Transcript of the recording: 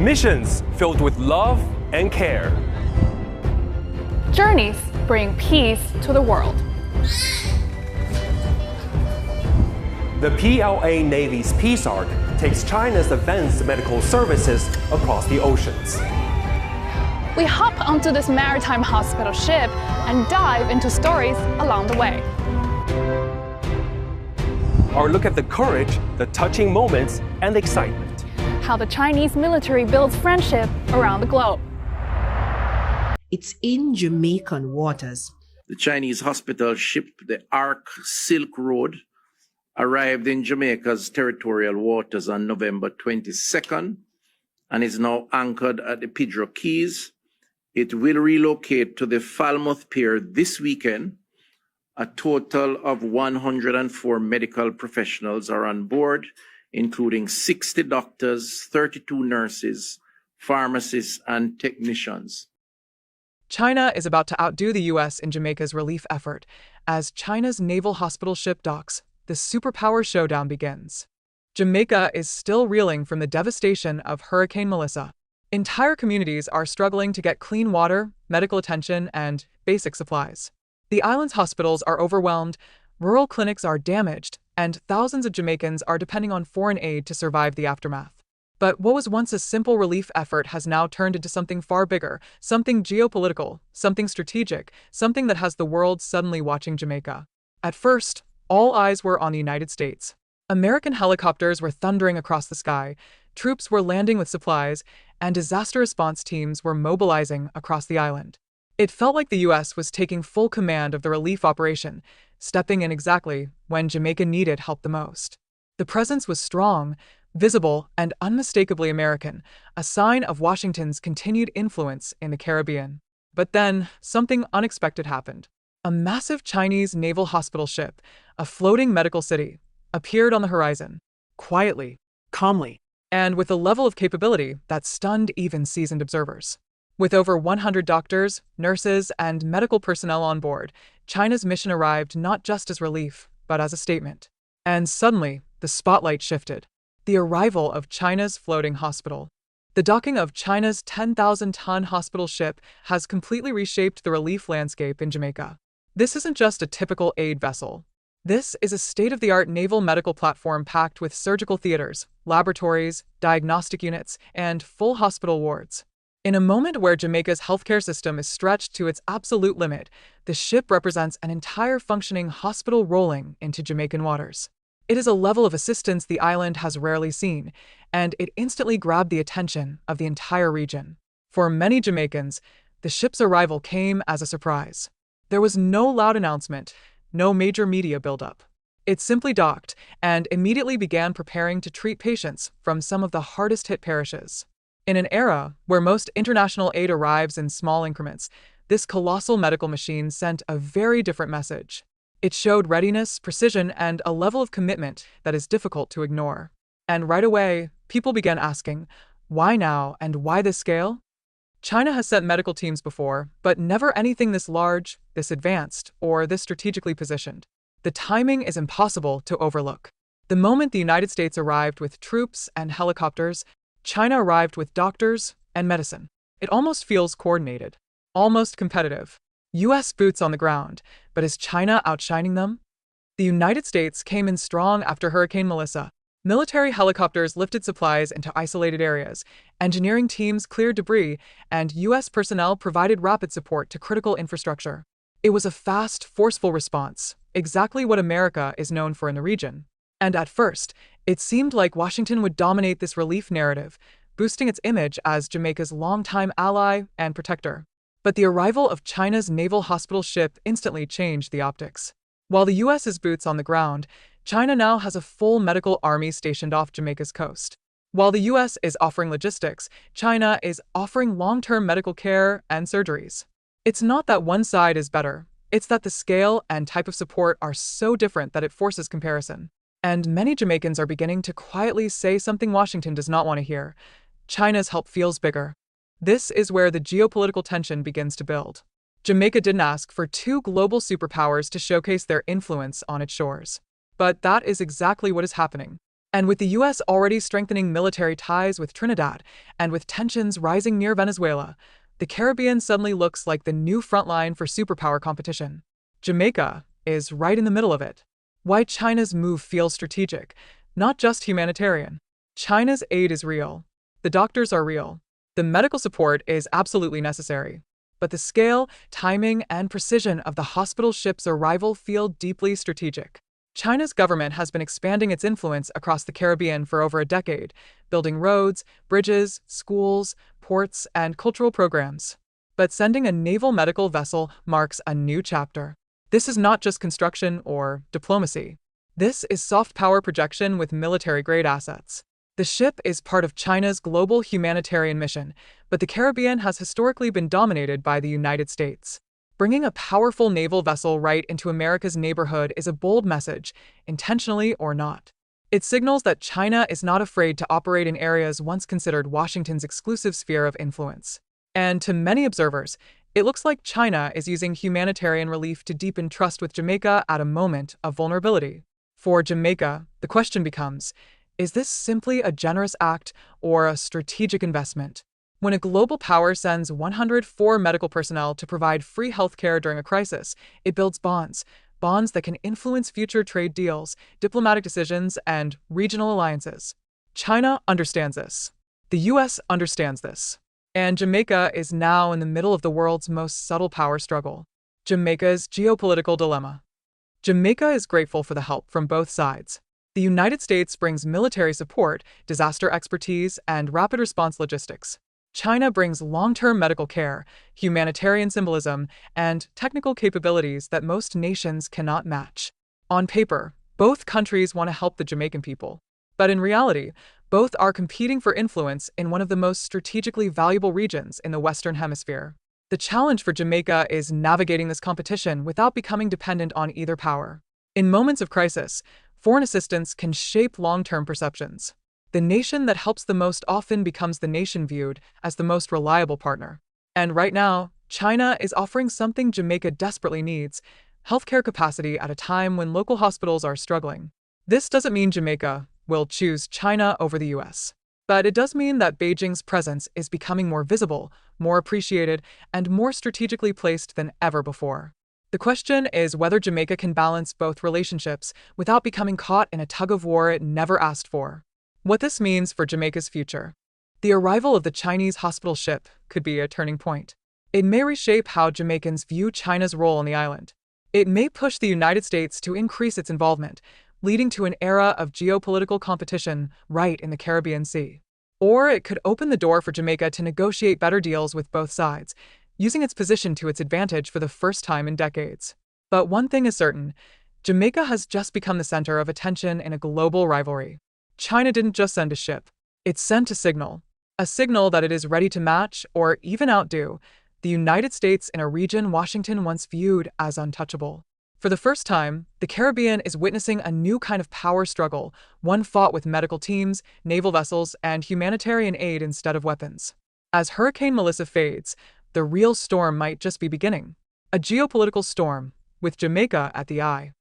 Missions filled with love and care. Journeys bring peace to the world. The PLA Navy's Peace Ark takes China's advanced medical services across the oceans. We hop onto this maritime hospital ship and dive into stories along the way. Or look at the courage, the touching moments, and the excitement. How the Chinese military builds friendship around the globe. It's in Jamaican waters. The Chinese hospital ship, the Ark Silk Road, arrived in Jamaica's territorial waters on November 22nd and is now anchored at the Pedro Keys. It will relocate to the Falmouth Pier this weekend. A total of 104 medical professionals are on board, including 60 doctors, 32 nurses, pharmacists, and technicians. China is about to outdo the U.S. in Jamaica's relief effort as China's naval hospital ship docks. The Superpower showdown begins. Jamaica is still reeling from the devastation of Hurricane Melissa. Entire communities are struggling to get clean water, medical attention, and basic supplies. The island's hospitals are overwhelmed, rural clinics are damaged, and thousands of Jamaicans are depending on foreign aid to survive the aftermath. But what was once a simple relief effort has now turned into something far bigger, something geopolitical, something strategic, something that has the world suddenly watching Jamaica. At first, all eyes were on the United States. American helicopters were thundering across the sky, troops were landing with supplies, and disaster response teams were mobilizing across the island. It felt like the U.S. was taking full command of the relief operation, stepping in exactly when Jamaica needed help the most. The presence was strong, visible, and unmistakably American, a sign of Washington's continued influence in the Caribbean. But then, something unexpected happened. A massive Chinese naval hospital ship, a floating medical city, appeared on the horizon, quietly, calmly, and with a level of capability that stunned even seasoned observers. With over 100 doctors, nurses, and medical personnel on board, China's mission arrived not just as relief, but as a statement. And suddenly, the spotlight shifted. The arrival of China's floating hospital. The docking of China's 10,000-ton hospital ship has completely reshaped the relief landscape in Jamaica. This isn't just a typical aid vessel. This is a state-of-the-art naval medical platform packed with surgical theaters, laboratories, diagnostic units, and full hospital wards. In a moment where Jamaica's healthcare system is stretched to its absolute limit, the ship represents an entire functioning hospital rolling into Jamaican waters. It is a level of assistance the island has rarely seen, and it instantly grabbed the attention of the entire region. For many Jamaicans, the ship's arrival came as a surprise. There was no loud announcement, no major media buildup. It simply docked and immediately began preparing to treat patients from some of the hardest-hit parishes. In an era where most international aid arrives in small increments, this colossal medical machine sent a very different message. It showed readiness, precision, and a level of commitment that is difficult to ignore. And right away, people began asking, why now and why this scale? China has sent medical teams before, but never anything this large, this advanced, or this strategically positioned. The timing is impossible to overlook. The moment the United States arrived with troops and helicopters, China arrived with doctors and medicine. It almost feels coordinated, almost competitive. U.S. boots on the ground, but is China outshining them? The United States came in strong after Hurricane Melissa. Military helicopters lifted supplies into isolated areas, engineering teams cleared debris, and U.S. personnel provided rapid support to critical infrastructure. It was a fast, forceful response, exactly what America is known for in the region. And at first, it seemed like Washington would dominate this relief narrative, boosting its image as Jamaica's longtime ally and protector. But the arrival of China's naval hospital ship instantly changed the optics. While the U.S.'s boots on the ground, China now has a full medical army stationed off Jamaica's coast. While the U.S. is offering logistics, China is offering long-term medical care and surgeries. It's not that one side is better, it's that the scale and type of support are so different that it forces comparison. And many Jamaicans are beginning to quietly say something Washington does not want to hear. China's help feels bigger. This is where the geopolitical tension begins to build. Jamaica didn't ask for two global superpowers to showcase their influence on its shores. But that is exactly what is happening. And with the US already strengthening military ties with Trinidad and with tensions rising near Venezuela, the Caribbean suddenly looks like the new front line for superpower competition. Jamaica is right in the middle of it. Why China's move feels strategic, not just humanitarian. China's aid is real. The doctors are real. The medical support is absolutely necessary. But the scale, timing, and precision of the hospital ship's arrival feel deeply strategic. China's government has been expanding its influence across the Caribbean for over a decade, building roads, bridges, schools, ports, and cultural programs. But sending a naval medical vessel marks a new chapter. This is not just construction or diplomacy. This is soft power projection with military-grade assets. The ship is part of China's global humanitarian mission, but the Caribbean has historically been dominated by the United States. Bringing a powerful naval vessel right into America's neighborhood is a bold message, intentionally or not. It signals that China is not afraid to operate in areas once considered Washington's exclusive sphere of influence. And to many observers, it looks like China is using humanitarian relief to deepen trust with Jamaica at a moment of vulnerability. For Jamaica, the question becomes, is this simply a generous act or a strategic investment? When a global power sends 104 medical personnel to provide free healthcare during a crisis, it builds bonds that can influence future trade deals, diplomatic decisions, and regional alliances. China understands this. The US understands this. And Jamaica is now in the middle of the world's most subtle power struggle. Jamaica's geopolitical dilemma. Jamaica is grateful for the help from both sides. The United States brings military support, disaster expertise, and rapid response logistics. China brings long-term medical care, humanitarian symbolism, and technical capabilities that most nations cannot match. On paper, both countries want to help the Jamaican people. But in reality, both are competing for influence in one of the most strategically valuable regions in the Western Hemisphere. The challenge for Jamaica is navigating this competition without becoming dependent on either power. In moments of crisis, foreign assistance can shape long-term perceptions. The nation that helps the most often becomes the nation viewed as the most reliable partner. And right now, China is offering something Jamaica desperately needs: healthcare capacity at a time when local hospitals are struggling. This doesn't mean Jamaica will choose China over the US. But it does mean that Beijing's presence is becoming more visible, more appreciated, and more strategically placed than ever before. The question is whether Jamaica can balance both relationships without becoming caught in a tug-of-war it never asked for. What this means for Jamaica's future. The arrival of the Chinese hospital ship could be a turning point. It may reshape how Jamaicans view China's role on the island. It may push the United States to increase its involvement, leading to an era of geopolitical competition right in the Caribbean Sea. Or it could open the door for Jamaica to negotiate better deals with both sides, using its position to its advantage for the first time in decades. But one thing is certain: Jamaica has just become the center of attention in a global rivalry. China didn't just send a ship. It sent a signal that it is ready to match or even outdo the United States in a region Washington once viewed as untouchable. For the first time, the Caribbean is witnessing a new kind of power struggle, one fought with medical teams, naval vessels, and humanitarian aid instead of weapons. As Hurricane Melissa fades, the real storm might just be beginning. A geopolitical storm, with Jamaica at the eye.